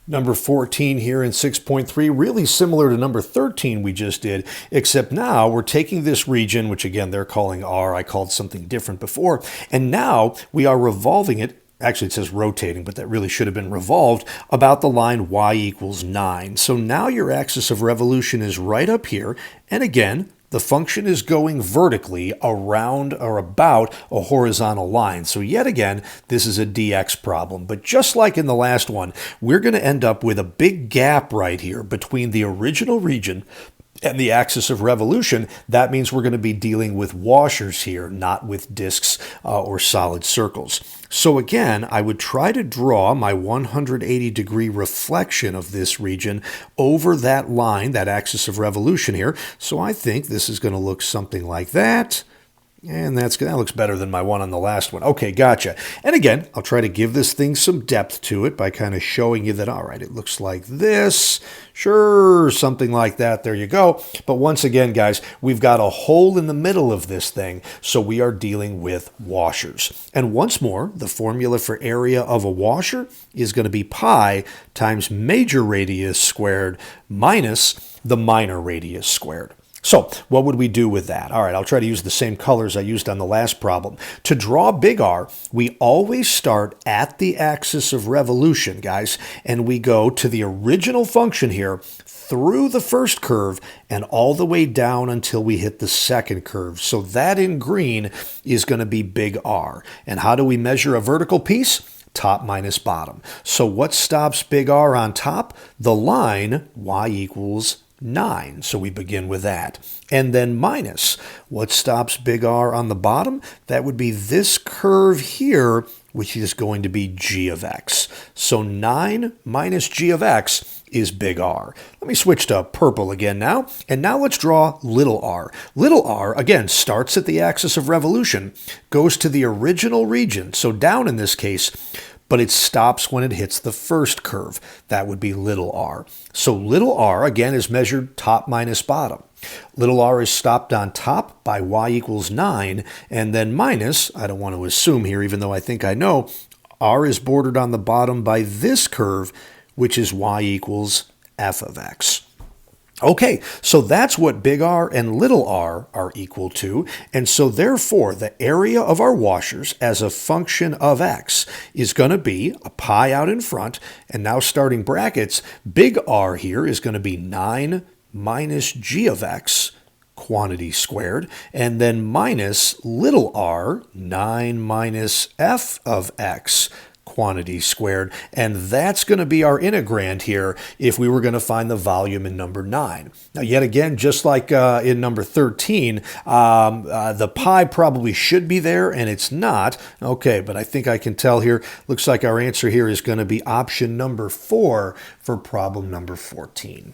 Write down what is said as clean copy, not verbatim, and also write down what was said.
Number 14 here in 6.3, really similar to number 13 we just did, except now we're taking this region, which again they're calling R, I called something different before, and now we are revolving it. Actually, it says rotating, but that really should have been revolved about the line y equals 9. So now your axis of revolution is right up here, and again, the function is going vertically around or about a horizontal line. So yet again, this is a dx problem. But just like in the last one, we're going to end up with a big gap right here between the original region and the axis of revolution. That means we're going to be dealing with washers here, not with disks or solid circles. So again, I would try to draw my 180-degree reflection of this region over that line, that axis of revolution here. So I think this is going to look something like that. And that looks better than my one on the last one. Okay, gotcha. And again, I'll try to give this thing some depth to it by kind of showing you that, all right, it looks like this. Sure, something like that. There you go. But once again, guys, we've got a hole in the middle of this thing, so we are dealing with washers. And once more, the formula for area of a washer is going to be pi times major radius squared minus the minor radius squared. So what would we do with that? All right, I'll try to use the same colors I used on the last problem. To draw big R, we always start at the axis of revolution, guys, and we go to the original function here through the first curve and all the way down until we hit the second curve. So that in green is going to be big R. And how do we measure a vertical piece? Top minus bottom. So what stops big R on top? The line y equals 9. So we begin with that. And then minus. What stops big R on the bottom? That would be this curve here, which is going to be g of x. So 9 minus g of x is big R. Let me switch to purple again now. And now let's draw little r. Little r, again, starts at the axis of revolution, goes to the original region, so down in this case, but it stops when it hits the first curve. That would be little r. So little r, again, is measured top minus bottom. Little r is stopped on top by y equals 9, and then minus, I don't want to assume here, even though I think I know, r is bordered on the bottom by this curve, which is y equals f of x. Okay, so that's what big R and little r are equal to, and so therefore the area of our washers as a function of x is going to be a pi out in front, and now starting brackets, big R here is going to be 9 minus g of x, quantity squared, and then minus little r, 9 minus f of x, quantity squared, and that's going to be our integrand here if we were going to find the volume in number 9. Now, yet again, just like in number 13, the pi probably should be there, and it's not. Okay, but I think I can tell here, looks like our answer here is going to be option number 4 for problem number 14.